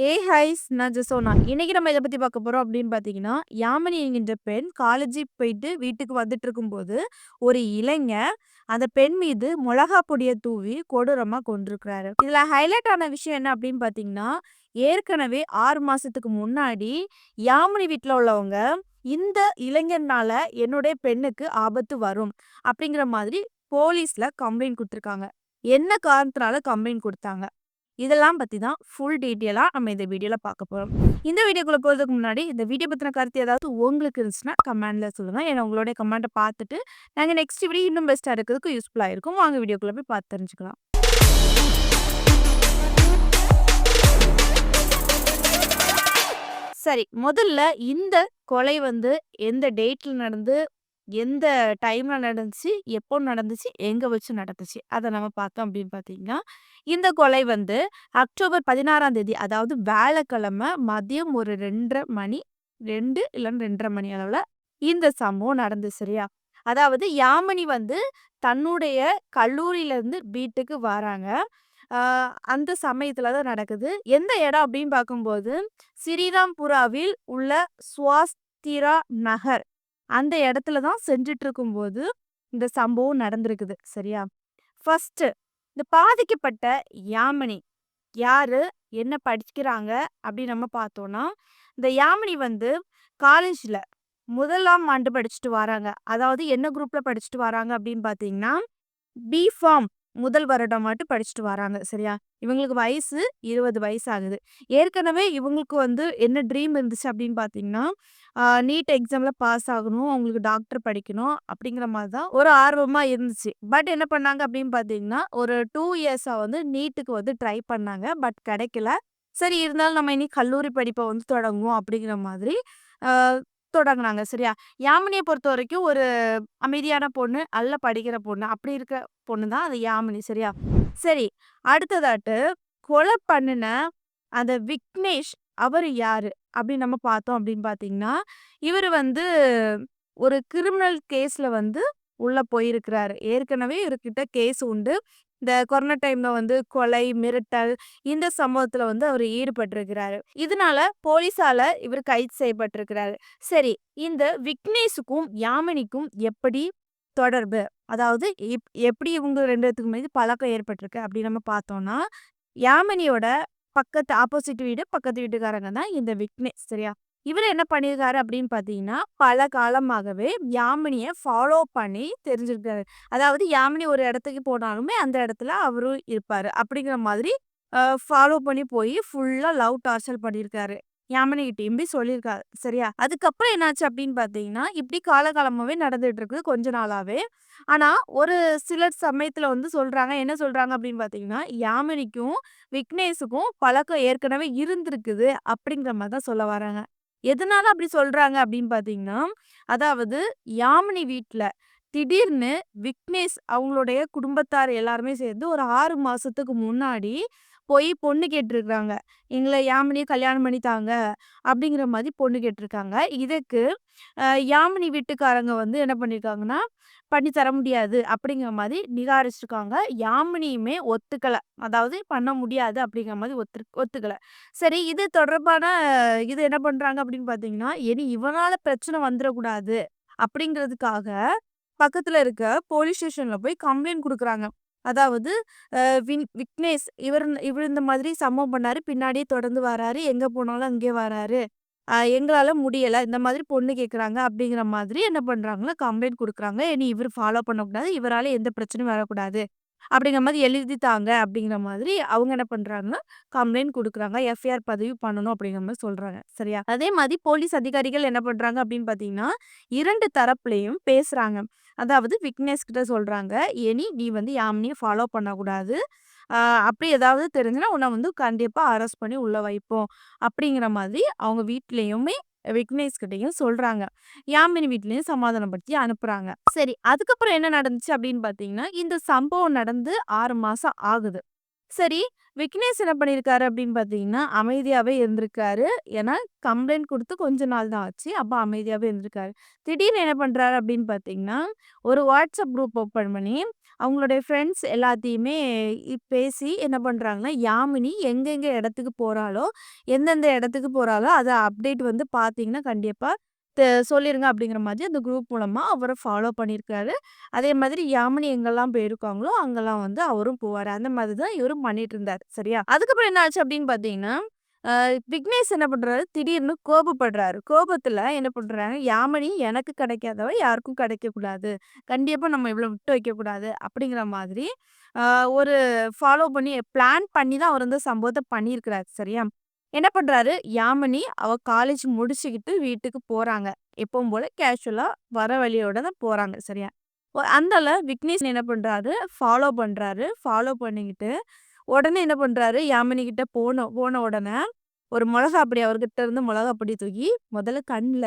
Highs நான் ஜெசோனா. இன்னைக்கு நம்ம எத பத்தி பார்க்க போறோம் அப்படின்னு பார்த்தீங்கன்னா, யாமினி என்கின்ற பெண் காலேஜுக்கு போயிட்டு வீட்டுக்கு வந்துட்டுருக்கும்போது, ஒரு இளைஞன் அந்த பெண் மீது மொளகா பொடிய தூவி கொடூரமா கொன்றுருக்கிறாரு. இதுல ஹைலைட் ஆன விஷயம் என்ன அப்படின்னு பார்த்தீங்கன்னா, ஏற்கனவே 6 மாசத்துக்கு முன்னாடி யாமினி வீட்ல உள்ளவங்க, இந்த இளைஞனால என்னுடைய பெண்ணுக்கு ஆபத்து வரும் அப்படிங்கிற மாதிரி போலீஸ்ல கம்ப்ளைண்ட் குடுத்துருக்காங்க. என்ன காரணத்தினால கம்ப்ளைண்ட் குடுத்தாங்க? இதெல்லாம் பத்தி தான் ஃபுல் டீட்டெயிலா நம்ம இந்த வீடியோல பார்க்க போறோம். இந்த வீடியோக்குள்ள போறதுக்கு முன்னாடி, இந்த வீடியோ பத்தின கருத்து ஏதாவது உங்களுக்கு இருந்துச்சுன்னா கமெண்ட்ல சொல்லுங்க. ஏன்னா உங்களுடைய கமெண்ட்ட பார்த்துட்டு, நாங்க நெக்ஸ்ட் வீடியோ இன்னும் பெஸ்ட்டா இருக்கிறதுக்கு யூஸ்ஃபுல்லா இருக்கும். வாங்க வீடியோக்குள்ள போய் பார்த்து தெரிஞ்சுக்கலாம். சரி, முதல்ல இந்த கொலை வந்து எந்த டேட்ல நடந்து, எந்த டைம்ல நடந்துச்சு, எப்போ நடந்துச்சு, எங்க வச்சு நடந்துச்சு, அத நம்ம பார்த்தோம் அப்படின்னு பார்த்தீங்கன்னா, இந்த கொலை வந்து அக்டோபர் 16ஆம் தேதி, அதாவது வியாழக்கிழமை மதியம் ஒரு 2:30 மணி, 2 இல்லன்னா 2:30 மணி அளவுல இந்த சம்பவம் நடந்துச்சு சரியா? அதாவது யாமினி வந்து தன்னுடைய கல்லூரியிலேருந்து வீட்டுக்கு வராங்க. ஆ அந்த சமயத்துல தான் நடக்குது. எந்த இடம் அப்படின்னு பார்க்கும்போது, ஸ்ரீராம்புராவில் உள்ள ஸ்வாஸ்திரா நகர். அந்த இடத்துல தான் சென்றுட்டுருக்கும்போது, இந்த சம்பவம் நடந்திருக்குது. சரியா? ஃபர்ஸ்ட்டு இந்த பாதிக்கப்பட்ட யாமினி யாரு? என்ன படிக்கிறாங்க? அப்படின்னு நம்ம பார்த்தோம்னா, இந்த யாமினி வந்து காலேஜ்ல 1ஆம் ஆண்டு படிச்சுட்டு வராங்க. அதாவது என்ன குரூப்ல படிச்சுட்டு வராங்க அப்படின்னு பார்த்தீங்கன்னா, பிஃபார்ம் முதல் வருடம் மட்டும் படிச்சுட்டு வராங்க. சரியா? இவங்களுக்கு வயசு 20 வயசு ஆகுது. ஏற்கனவே இவங்களுக்கு வந்து என்ன ட்ரீம் இருந்துச்சு அப்படின்னு பார்த்தீங்கன்னா, நீட் எக்ஸாம்ல பாஸ் ஆகணும், அவங்களுக்கு டாக்டர் படிக்கணும் அப்படிங்கிற மாரி தான் ஒரு ஆர்வமா இருந்துச்சு. பட் என்ன பண்ணாங்க அப்படின்னு பார்த்தீங்கன்னா, ஒரு 2 இயர்ஸா வந்து நீட்டுக்கு வந்து ட்ரை பண்ணாங்க. பட் கிடைக்கல. சரி இருந்தாலும் நம்ம இனி கல்லூரி படிப்ப வந்து தொடங்குவோம் அப்படிங்கிற மாதிரி அ தொடங்குனாங்க. சரியா? யாமினிய பொறுத்தவரைக்கும் ஒரு அமைதியான பொண்ணு, நல்லா படிக்கிற பொண்ணு. அப்படி இருக்க பொண்ணு தான் அது யாமினி. சரியா? சரி. அடுத்ததாட்டு கொலை பண்ணுன அந்த விக்னேஷ் அவரு யாரு? அப்படின்னு நம்ம பார்த்தோம் அப்படின்னு பார்த்தீங்கன்னா, இவரு வந்து ஒரு கிரிமினல் கேஸ்ல வந்து உள்ள போயிருக்கிறாரு. ஏற்கனவே இவர்கிட்ட கேஸ் உண்டு. இந்த கொரோனா டைம்ல வந்து கொலை, மிரட்டல் இந்த சம்பவத்துல வந்து அவரு ஈடுபட்டிருக்கிறாரு. இதனால போலீஸால இவரு கைது செய்யப்பட்டிருக்கிறாரு. சரி, இந்த விக்னேஷுக்கும், யாமினிக்கும் எப்படி தொடர்பு? அதாவது எப்படி இவங்க 2 பேத்துக்கு மீது பழக்கம் ஏற்பட்டிருக்கு அப்படின்னு நம்ம பார்த்தோம்னா, யாமினியோட பக்கத்து ஆப்போசிட் வீடு, பக்கத்து வீட்டுக்காரங்க தான் இந்த விக்னேஷ். சரியா? இவரு என்ன பண்ணியிருக்காரு அப்படின்னு பார்த்தீங்கன்னா, பல காலமாகவே யாமினிய ஃபாலோ பண்ணி தெரிஞ்சிருக்காரு. அதாவது யாமினி ஒரு இடத்துக்கு போனாலுமே, அந்த இடத்துல அவரும் இருப்பாரு. அப்படிங்கிற மாதிரி ஃபாலோ பண்ணி போய் ஃபுல்லா லவ் டார்ச்சர் பண்ணியிருக்காரு. யாமினிகிட்டயும் போய் சொல்லியிருக்காரு. சரியா? அதுக்கப்புறம் என்னாச்சு அப்படின்னு பார்த்தீங்கன்னா, இப்படி காலகாலமாவே நடந்துட்டு இருக்குது கொஞ்ச நாளாவே. ஆனா, ஒரு சிலர் சமயத்துல வந்து சொல்றாங்க. என்ன சொல்றாங்க அப்படின்னு பார்த்தீங்கன்னா, யாமினிக்கும், விக்னேஷுக்கும் பழக்கம் ஏற்கனவே இருந்திருக்குது அப்படிங்கிற மாரி தான் சொல்ல வராங்க. எதனால அப்படி சொல்றாங்க அப்படின்னு பார்த்தீங்கன்னா, அதாவது யாமினி வீட்ல திடீர்னு விக்னேஷ் அவங்களுடைய குடும்பத்தார் எல்லாருமே சேர்ந்து ஒரு 6 மாசத்துக்கு முன்னாடி போய் பொண்ணு கேட்டுருக்காங்க. எங்கள யாமினிய கல்யாணம் பண்ணி தாங்க அப்படிங்கிற மாரி பொண்ணு கேட்டுருக்காங்க. இதுக்கு யாமினி வீட்டுக்காரங்க வந்து என்ன பண்ணியிருக்காங்கன்னா, பண்ணி தர முடியாது அப்படிங்கிற மாரி நிராகரிச்சிருக்காங்க. யாமினியுமே ஒத்துக்கல. அதாவது பண்ண முடியாது அப்படிங்கிற மாரி ஒத்துக்கல. சரி இது தொடர்பான இது என்ன பண்றாங்க அப்படின்னு பார்த்தீங்கன்னா, இனி இவனால பிரச்சனை வந்துரக்கூடாது அப்படிங்கிறதுக்காக, பக்கத்துல இருக்க போலீஸ் ஸ்டேஷன்ல போய் கம்ப்ளைண்ட் குடுக்குறாங்க. அதாவது விக்னேஷ் இவர் இந்த மாதிரி சம்பவம் பண்ணாரு. பின்னாடியே தொடர்ந்து வராரு. எங்க போனாலும் அங்கேயே வராரு. எங்களால முடியல. இந்த மாதிரி பொண்ணு கேட்குறாங்க அப்படிங்கிற மாதிரி என்ன பண்றாங்கன்னா, கம்ப்ளைண்ட் குடுக்குறாங்க. இனி இவரு ஃபாலோ பண்ணக்கூடாது. இவரால எந்த பிரச்சனையும் வரக்கூடாது. அப்படிங்கிற மாரி எழுதி தாங்க அப்படிங்கிற மாதிரி அவங்க என்ன பண்றாங்கன்னா, கம்ப்ளைண்ட் குடுக்குறாங்க. எஃப்ஐஆர் பதிவு பண்ணணும் அப்படிங்கிற மாரி சொல்றாங்க. சரியா? அதே மாரி போலீஸ் அதிகாரிகள் என்ன பண்றாங்க அப்படின்னு பார்த்தீங்கன்னா, 2 தரப்புலயும் பேசுறாங்க. அதாவது விக்னேஷ் கிட்ட சொல்றாங்க, "இனி நீ வந்து யாமினிய ஃபாலோ பண்ணக்கூடாது. அ அப்படி ஏதாவது தெரிஞ்சுனா உன்ன வந்து கண்டிப்பா அரெஸ்ட் பண்ணி உள்ள வைப்போம்." அப்படிங்கிற மாதிரி அவங்க வீட்லயுமே விக்னேஷ் கிட்டயும் சொல்றாங்க. யாமினி வீட்லயும் சமாதானப்படுத்தி அனுப்புறாங்க. சரி, அதுக்கப்புறம் என்ன நடந்துச்சு அப்படின்னு பார்த்தீங்கன்னா, இந்த சம்பவம் நடந்து 6 மாசம் ஆகுது. சரி, விக்னேஷ் என்ன பண்ணியிருக்காரு அப்படின்னு பார்த்தீங்கன்னா, அமைதியாவே இருந்திருக்காரு. ஏன்னா, கம்ப்ளைண்ட் குடுத்து கொஞ்ச நாள் தான் ஆச்சு. அப்ப அமைதியாவே இருந்திருக்காரு. திடீர்னு என்ன பண்றாரு அப்படின்னு பார்த்தீங்கன்னா, ஒரு வாட்ஸ்அப் குரூப் ஓப்பன் பண்ணி, அவங்களுடைய ஃப்ரெண்ட்ஸ் எல்லாத்தையுமே பேசி என்ன பண்றாங்கன்னா, யாமினி எங்கெங்க இடத்துக்கு போறாளோ, எந்தெந்த இடத்துக்கு போறாளோ, அத அப்டேட் வந்து பார்த்தீங்கன்னா, கண்டிப்பா சொல்லிருங்க அப்படிங்கிற மாதிரி அந்த குரூப் மூலமா அவர ஃபாலோ பண்ணியிருக்காரு. அதே மாதிரி யாமினி எங்கெல்லாம் போயிருக்காங்களோ, அங்கெல்லாம் வந்து அவரும் போவாரு. அந்த மாதிரி தான் இவரும் பண்ணிட்டு இருந்தாரு. சரியா? அதுக்கப்புறம் என்ன ஆச்சு அப்படின்னு பார்த்தீங்கன்னா, அ விக்னேஷ் என்ன பண்றாரு, திடீர்னு கோபப்படுறாரு. கோபத்துல என்ன பண்றாங்க, யாமினி எனக்கு கிடைக்காதவ யாருக்கும் கிடைக்கக்கூடாது. கண்டிப்பா நம்ம இவள விட்டு வைக்கக்கூடாது. அப்படிங்கிற மாதிரி அ ஒரு ஃபாலோ பண்ணி பிளான் பண்ணி தான் அவர் இந்த சம்பவத்த பண்ணியிருக்கிறாரு. சரியா? என்ன பண்றாரு, யாமினி அவ காலேஜ் முடிச்சுக்கிட்டு வீட்டுக்கு போறாங்க. எப்பவும் போல கேஷுவலா வர வழியோட தான் போறாங்க. சரியா? அந்தால விக்னேஷ் என்ன பண்றாரு, ஃபாலோ பண்றாரு. ஃபாலோ பண்ணிக்கிட்டு, உடனே என்ன பண்றாரு, யாமினி கிட்ட போன போன உடனே, ஒரு மொளகா பொடி அவர்கிட்ட இருந்து மொளகா பொடி தூக்கி முதல்ல கண்ல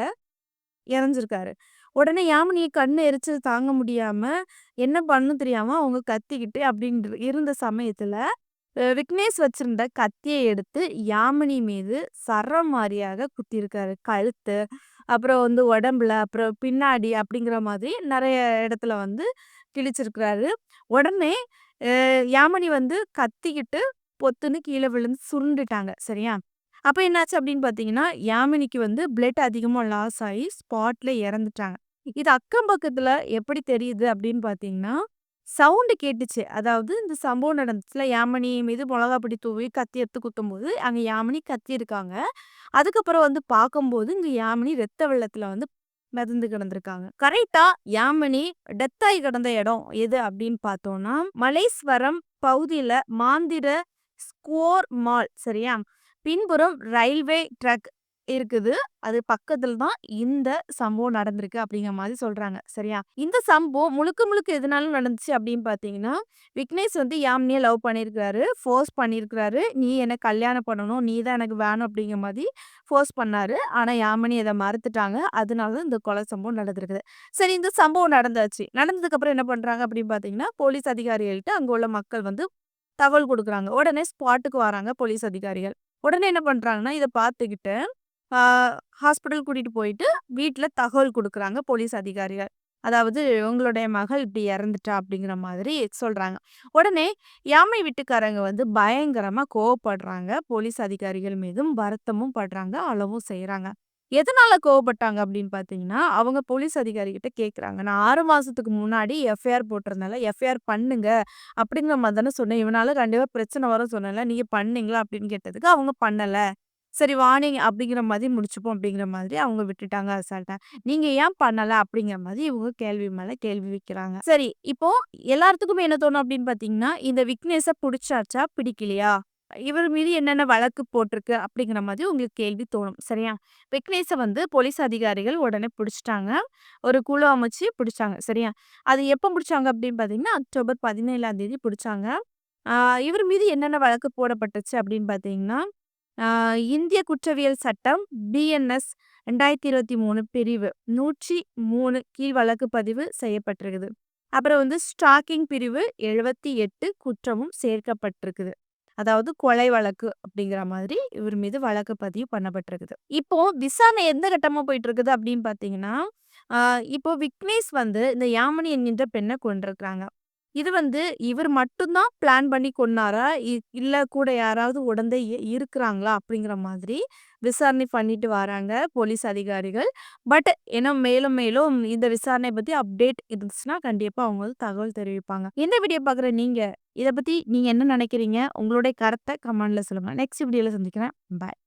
எறிஞ்சிருக்காரு. உடனே யாமினி கண்ணு எரிச்சல் தாங்க முடியாம, என்ன பண்ணணும் தெரியாம அவங்க கத்திக்கிட்டு அப்படின்னு இருந்த சமயத்துல, விக்னேஷ் வச்சிருந்த கத்திய எடுத்து யாமினி மீது சரமாரியாக குத்தியிருக்காரு. கழுத்து, அப்புறம் வந்து உடம்புல, அப்புறம் பின்னாடி அப்படிங்கிற மாதிரி நெறைய இடத்துல வந்து கிழிச்சிருக்கிறாரு. உடனே யாமினி வந்து கத்திக்கிட்டு பொத்துன்னு கீழ விழுந்து சுருண்டுட்டாங்க. சரியா? அப்ப என்னாச்சு அப்படின்னு பார்த்தீங்கன்னா, யாமினிக்கு வந்து பிளட் அதிகமா லாஸ் ஆயி ஸ்பாட்ல இறந்துட்டாங்க. இது அக்கம் பக்கத்துல எப்படி தெரியுது அப்படின்னு பார்த்தீங்கன்னா, சவுண்ட் கேட்டுச்சு. அதாவது இந்த சம்பவம் நடந்துச்சுல, யாமினி மீது மொளகா பொடி தூவி கத்தி எடுத்து குத்தும்போது, அங்க யாமினி கத்தியிருக்காங்க. அதுக்கப்புறம் வந்து பார்க்கும்போது, இங்க யாமினி ரத்த வெள்ளத்துல வந்து மிதந்து கிடந்திருக்காங்க. கரெக்ட்டா யாமினி டெத் ஆயி கிடந்த இடம் எது அப்படின்னு பார்த்தோம்னா, மலேஸ்வரம் பகுதியில மாந்திர ஸ்கோர் மால். சரியா? பின்புறம் ரயில்வே ட்ராக் இருக்குது. அது பக்கத்துல தான் இந்த சம்பவம் நடந்திருக்கு அப்படிங்கிற மாரி சொல்றாங்க. சரியா? இந்த சம்பவம் முழுக்க முழுக்க எதனால நடந்துச்சு அப்படின்னு பார்த்தீங்கன்னா, விக்னேஷ் வந்து யாமினிய லவ் பண்ணியிருக்காரு. ஃபோர்ஸ் பண்ணியிருக்காரு. "நீ என்ன கல்யாணம் பண்ணணும். நீ தான் எனக்கு வேணும்." அப்படிங்கிற மாரி ஃபோர்ஸ் பண்ணாரு. ஆனா யாமினி அத மறுத்துட்டாங்க. அதனால தான் இந்த கொலை சம்பவம் நடந்திருக்குது. சரி, இந்த சம்பவம் நடந்தாச்சு. நடந்ததுக்கப்புறம் என்ன பண்றாங்க அப்படின்னு பார்த்தீங்கன்னா, போலீஸ் அதிகாரிகள்ட்ட அங்க உள்ள மக்கள் வந்து தகவல் குடுக்குறாங்க. உடனே ஸ்பாட்டுக்கு வராங்க போலீஸ் அதிகாரிகள். உடனே என்ன பண்றாங்கன்னா, இத பார்த்துக்கிட்டு, ஆ ஹாஸ்பிட்டல் கூட்டிட்டு போயிட்டு, வீட்ல தகவல் குடுக்குறாங்க போலீஸ் அதிகாரிகள். அதாவது, "உங்களுடைய மகள் இப்படி இறந்துட்டா" அப்படிங்கிற மாதிரி சொல்றாங்க. உடனே யாமை வீட்டுக்காரங்க வந்து பயங்கரமா கோவப்படுறாங்க. போலீஸ் அதிகாரிகள் மீதும் வருத்தமும் படுறாங்க, அழவும் செய்றாங்க. எதனால கோவப்பட்டாங்க அப்படின்னு பார்த்தீங்கன்னா, அவங்க போலீஸ் அதிகாரி கிட்ட கேட்குறாங்க. "நான் 6 மாசத்துக்கு முன்னாடி எஃப்ஐஆர் போட்டிருந்தேன்ல, எஃப்ஐஆர் பண்ணுங்க." அப்படிங்கிற மாரி தானே சொன்னேன். இவனால கண்டிப்பா பிரச்சனை வரும்னு சொன்னேன்ல. நீங்க பண்ணீங்களா? அப்படின்னு கேட்டதுக்கு, அவங்க பண்ணல. சரி வாணிங் அப்படிங்கிற மாதிரி முடிச்சுப்போம் அப்படிங்கிற மாதிரி அவங்க விட்டுட்டாங்க அசால்ட்டா. நீங்க ஏன் பண்ணல? அப்படிங்கிற மாதிரி இவங்க கேள்வி மேல கேள்வி வைக்கிறாங்க. சரி, இப்போ எல்லாத்துக்குமே என்ன தோணும் அப்படின்னு பார்த்தீங்கன்னா, இந்த விக்னேஷ புடிச்சாச்சா? பிடிக்கலையா? இவர் மீது என்னென்ன வழக்கு போட்டிருக்கு? அப்படிங்கிற மாதிரி உங்களுக்கு கேள்வி தோணும். சரியா? விக்னேஷ வந்து போலீஸ் அதிகாரிகள் உடனே புடிச்சுட்டாங்க. ஒரு குழு அமைச்சு புடிச்சாங்க. சரியா? அது எப்ப புடிச்சாங்க அப்படின்னு பார்த்தீங்கன்னா, அக்டோபர் 17ஆம் தேதி புடிச்சாங்க. ஆ இவர் மீது என்னென்ன வழக்கு போடப்பட்டுச்சு அப்படின்னு பார்த்தீங்கன்னா, ஆ இந்திய குற்றவியல் சட்டம் பிஎன்எஸ் 2023 பிரிவு 103 கீழ் வழக்கு பதிவு செய்யப்பட்டிருக்குது. அப்புறம் வந்து ஸ்டாக்கிங் பிரிவு 78 குற்றமும் சேர்க்கப்பட்டிருக்குது. அதாவது கொலை வழக்கு அப்படிங்கிற மாதிரி இவர் மீது வழக்கு பதிவு பண்ணப்பட்டிருக்குது. இப்போ விசாரணை எந்த கட்டமா போயிட்டு இருக்குது அப்படின்னு பார்த்தீங்கன்னா, ஆ இப்போ விக்னேஷ் வந்து இந்த யாமினி என்கின்ற பெண்ண கொன்றுருக்காங்க. இது வந்து இவர் மட்டும் தான் பிளான் பண்ணி கொன்னாரா? இல்ல கூட யாராவது உடந்தை இருக்கிறாங்களா? அப்படிங்கிற மாதிரி விசாரணை பண்ணிட்டு வராங்க போலீஸ் அதிகாரிகள். பட் ஏன்னா மேலும் மேலும் இந்த விசாரணை பத்தி அப்டேட் இருந்துச்சுன்னா, கண்டிப்பா அவங்க வந்து தகவல் தெரிவிப்பாங்க. இந்த வீடியோ பார்க்குற நீங்க, இத பத்தி நீங்க என்ன நினைக்கிறீங்க? உங்களுடைய கருத்த கமெண்ட்ல சொல்லுங்க. நெக்ஸ்ட் வீடியோல சந்திக்கிறேன். பாய்.